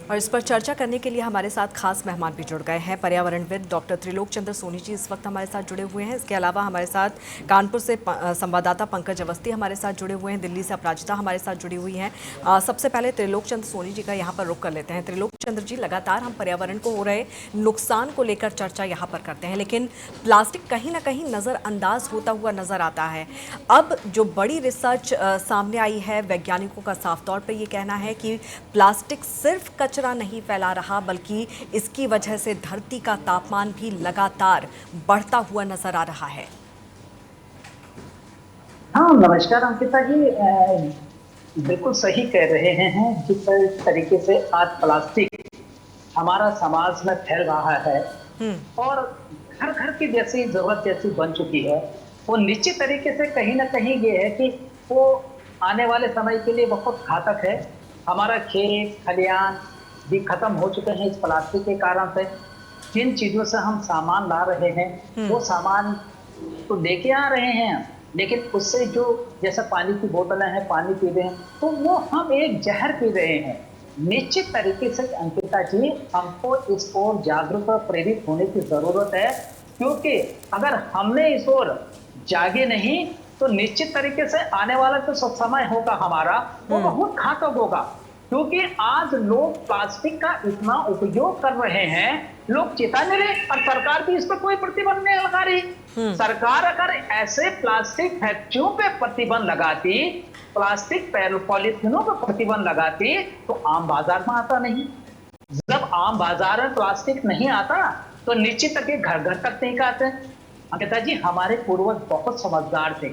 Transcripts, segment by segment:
और इस पर चर्चा करने के लिए हमारे साथ खास मेहमान भी जुड़ गए हैं। पर्यावरणविद डॉक्टर त्रिलोक चंद्र सोनी जी इस वक्त हमारे साथ जुड़े हुए हैं। इसके अलावा हमारे साथ कानपुर से संवाददाता पंकज अवस्थी हमारे साथ जुड़े हुए हैं। दिल्ली से अपराजिता हमारे साथ जुड़ी हुई हैं। सबसे पहले त्रिलोक चंद्र सोनी जी का यहाँ पर रुख कर लेते हैं। त्रिलोक चंद्र जी, लगातार हम पर्यावरण को हो रहे नुकसान को लेकर चर्चा यहाँ पर करते हैं, लेकिन प्लास्टिक कहीं ना कहीं नज़रअंदाज होता हुआ नजर आता है। अब जो बड़ी रिसर्च सामने आई है, वैज्ञानिकों का साफ तौर पर यह कहना है कि प्लास्टिक सिर्फ कचरा नहीं फैला रहा, बल्कि इसकी वजह से धरती का तापमान भी लगातार बढ़ता हुआ नजर आ रहा है। हाँ, नमस्कार अंकिता जी। बिल्कुल सही कह रहे हैं। जिस तरीके से आज प्लास्टिक हमारा समाज में फैल रहा है और घर घर की जैसी जरूरत जैसी बन चुकी है, वो निश्चित तरीके से कहीं ना कहीं ये है कि वो आने वाले समय के लिए बहुत घातक है। हमारा खेत खलियान भी खत्म हो चुके हैं इस प्लास्टिक के कारण से। जिन चीजों से हम सामान ला रहे हैं वो सामान तो लेके आ रहे हैं, लेकिन उससे जो जैसा पानी की बोतलें हैं, पानी पी रहे हैं, तो वो हम एक जहर पी रहे हैं। निश्चित तरीके से अंकिता जी, हमको इस ओर जागरूक और प्रेरित होने की जरूरत है, क्योंकि अगर हमने इस ओर जागे नहीं तो निश्चित तरीके से आने वाला जो समय होगा हमारा, वो बहुत घातक होगा। क्योंकि आज लोग प्लास्टिक का इतना उपयोग कर रहे हैं, लोग चेता नहीं रहे और सरकार भी इस पर कोई प्रतिबंध नहीं लगा रही। सरकार अगर ऐसे प्लास्टिक फैक्ट्रियों पे प्रतिबंध लगाती, प्लास्टिक पॉलिथीनों पर प्रतिबंध लगाती, तो आम बाजार में आता नहीं। जब आम बाजार में प्लास्टिक नहीं आता तो निश्चित तक घर घर तक नहीं आते। अंकिता जी, हमारे पूर्वज बहुत समझदार थे।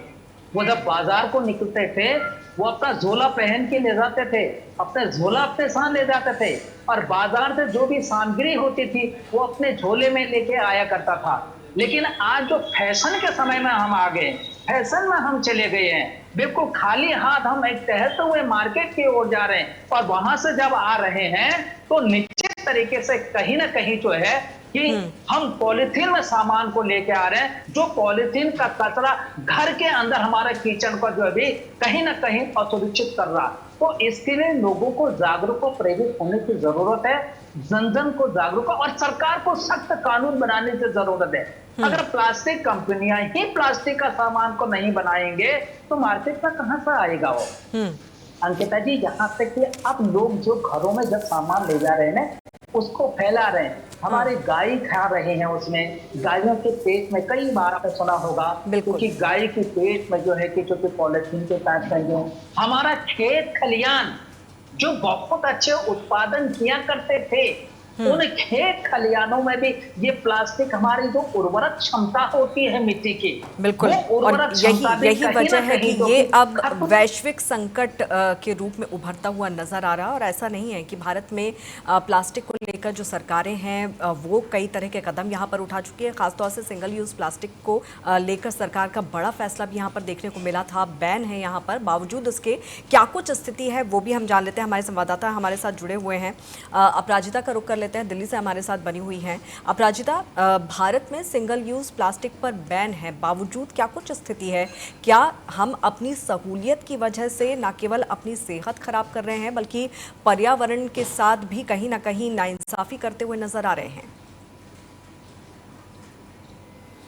वो जब बाजार को निकलते थे, वो अपना झोला पहन के ले जाते थे, अपने झोला अपने साथ ले जाते थे और बाजार से जो भी सामग्री होती थी वो अपने झोले में लेके आया करता था। लेकिन आज जो फैशन के समय में हम आ गए, फैशन में हम चले गए हैं, बिल्कुल खाली हाथ हम एक टहलते हुए मार्केट की ओर जा रहे हैं और वहां से जब आ रहे हैं तो निश्चित तरीके से कहीं ना कहीं जो है कि हम पॉलिथीन में सामान को लेके आ रहे हैं, जो पॉलिथीन का कचरा घर के अंदर हमारे किचन को जो है भी कहीं ना कहीं असुरक्षित कर रहा। तो इसके लिए लोगों को जागरूक और प्रेरित होने की जरूरत है। जन जन को जागरूक और सरकार को सख्त कानून बनाने की जरूरत है। अगर प्लास्टिक कंपनियां ही प्लास्टिक का सामान को नहीं बनाएंगे तो मार्केट में कहां से आएगा वो। अंकिता जी, यहाँ तक कि अब लोग जो घरों में जब सामान ले जा रहे हैं उसको फैला रहे हैं। हमारे गाय खा रहे हैं, उसमें गायों के पेट में कई बार आपने सुना होगा, क्योंकि गाय के पेट में जो है कि जो पॉलिथीन के पैक है। हमारा खेत खलियान जो बहुत अच्छे उत्पादन किया करते थे, उन खेत खलियानों में भी ये प्लास्टिक हमारी जो उर्वरक क्षमता होती है मिट्टी की, बिल्कुल, और यही वजह है कि ये अब वैश्विक संकट के रूप में उभरता हुआ नजर आ रहा है। और ऐसा नहीं है कि भारत में प्लास्टिक को लेकर जो सरकारें हैं वो कई तरह के कदम यहाँ पर उठा चुकी है। खासतौर से सिंगल यूज प्लास्टिक को लेकर सरकार का बड़ा फैसला भी यहाँ पर देखने को मिला था, बैन है यहाँ पर। बावजूद उसके क्या कुछ स्थिति है वो भी हम जान लेते हैं। हमारे संवाददाता हमारे साथ जुड़े हुए हैं। अपराजिता का रुख कर लेते हैं, दिल्ली से हमारे साथ बनी हुई हैं। अपराजिता, भारत में सिंगल यूज प्लास्टिक पर बैन है, बावजूद क्या कुछ स्थिति है? क्या हम अपनी सहूलियत की वजह से न केवल अपनी सेहत खराब कर रहे हैं, बल्कि पर्यावरण के साथ भी कहीं ना कहीं नाइंसाफी करते हुए नजर आ रहे हैं?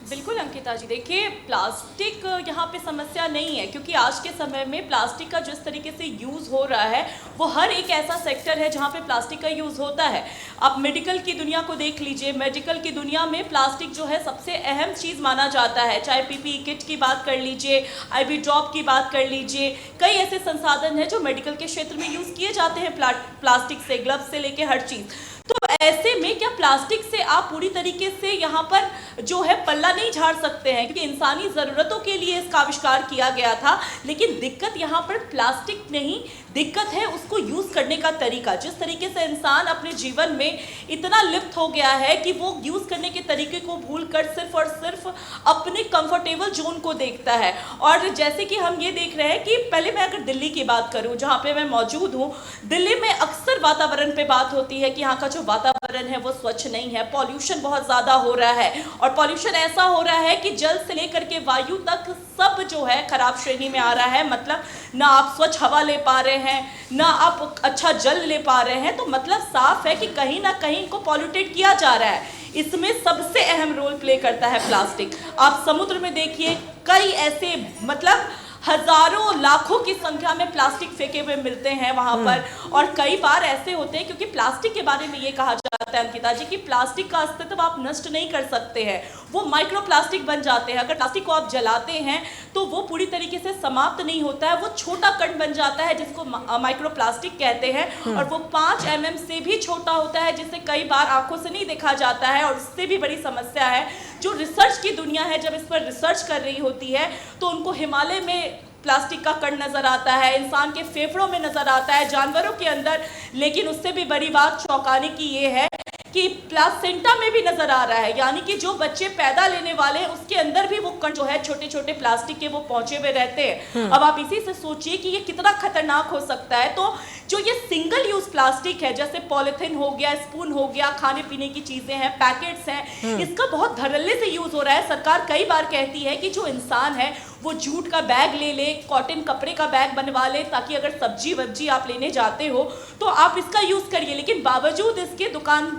बिल्कुल अंकिता जी, देखिए प्लास्टिक यहाँ पे समस्या नहीं है, क्योंकि आज के समय में प्लास्टिक का जिस तरीके से यूज़ हो रहा है वो हर एक ऐसा सेक्टर है जहाँ पे प्लास्टिक का यूज़ होता है। आप मेडिकल की दुनिया को देख लीजिए, मेडिकल की दुनिया में प्लास्टिक जो है सबसे अहम चीज़ माना जाता है। चाहे पीपीई किट की बात कर लीजिए, आईवी ड्रॉप की बात कर लीजिए, कई ऐसे संसाधन हैं जो मेडिकल के क्षेत्र में यूज़ किए जाते हैं प्लास्टिक से, ग्लव्स से लेके हर चीज़। तो ऐसे में क्या प्लास्टिक से आप पूरी तरीके से यहाँ पर जो है पल्ला नहीं झाड़ सकते हैं, क्योंकि इंसानी ज़रूरतों के लिए इसका आविष्कार किया गया था। लेकिन दिक्कत यहाँ पर प्लास्टिक नहीं, दिक्कत है उसको यूज़ करने का तरीका। जिस तरीके से इंसान अपने जीवन में इतना लिप्त हो गया है कि वो यूज़ करने के तरीके को भूलकर सिर्फ और सिर्फ अपने कंफर्टेबल जोन को देखता है। और जैसे कि हम ये देख रहे हैं कि पहले मैं अगर दिल्ली की बात करूँ, जहाँ पे मैं मौजूद हूँ, दिल्ली में अक्सर वातावरण पे बात होती है कि यहाँ का जो वातावरण है वो स्वच्छ नहीं है, पॉल्यूशन बहुत ज़्यादा हो रहा है। और पॉल्यूशन ऐसा हो रहा है कि जल से लेकर के वायु तक सब जो है खराब श्रेणी में आ रहा है। मतलब ना आप स्वच्छ हवा ले पा रहे हैं, ना आप अच्छा जल ले पा रहे हैं, तो मतलब साफ है कि कहीं ना कहीं इनको पॉल्यूटेड किया जा रहा है। इसमें सबसे अहम रोल प्ले करता है प्लास्टिक। आप समुद्र में देखिए, कई ऐसे मतलब हजारों लाखों की संख्या में प्लास्टिक फेंके हुए मिलते हैं वहां पर। और कई बार ऐसे होते हैं, क्योंकि प्लास्टिक के बारे में ये कहा जाता है अंकिता जी कि प्लास्टिक का अस्तित्व आप नष्ट नहीं कर सकते हैं, वो माइक्रो प्लास्टिक बन जाते हैं। अगर प्लास्टिक को आप जलाते हैं तो वो पूरी तरीके से समाप्त नहीं होता है, वो छोटा कण बन जाता है जिसको माइक्रो प्लास्टिक कहते हैं। और वो 5 mm से भी छोटा होता है, जिसे कई बार आंखों से नहीं देखा जाता है। और उससे भी बड़ी समस्या है, जो रिसर्च की दुनिया है जब इस पर रिसर्च कर रही होती है तो उनको हिमालय में प्लास्टिक का कण नजर आता है, इंसान के फेफड़ों में नजर आता है, जानवरों के अंदर। लेकिन उससे भी बड़ी बात चौंकाने की ये है कि प्लासेंटा में भी नजर आ रहा है, यानी कि जो बच्चे पैदा लेने वाले हैं उसके अंदर भी वो कण जो है छोटे छोटे प्लास्टिक के वो पहुंचे हुए रहते हैं। अब आप इसी से सोचिए कि ये कितना खतरनाक हो सकता है। तो जो ये सिंगल यूज प्लास्टिक है, जैसे पॉलिथीन हो गया, स्पून हो गया, खाने पीने की चीजें हैं, पैकेट्स हैं, इसका बहुत धड़ल्ले से यूज हो रहा है। सरकार कई बार कहती है कि जो इंसान है वो जूट का बैग ले ले, कॉटन कपड़े का बैग बनवा ले, ताकि अगर सब्जी वब्जी आप लेने जाते हो तो आप इसका यूज करिए। लेकिन बावजूद इसके दुकान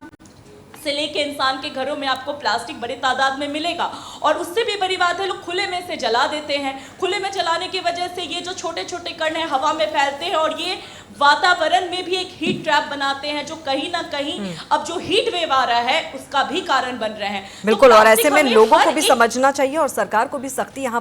से लेके इंसान के घरों में आपको प्लास्टिक बड़े तादाद में मिलेगा। और उससे भी बड़ी बात है, लोग खुले में से जला देते हैं। खुले में जलाने की वजह से ये जो छोटे छोटे कण हैं हवा में फैलते हैं और ये वातावरण में भी एक हीट ट्रैप बनाते हैं, जो कहीं ना कहीं अब जो हीट वेव आ रहा है उसका भी कारण बन रहे हैं। बिल्कुल, और ऐसे में लोगों को भी समझना चाहिए और सरकार को भी सख्ती यहाँ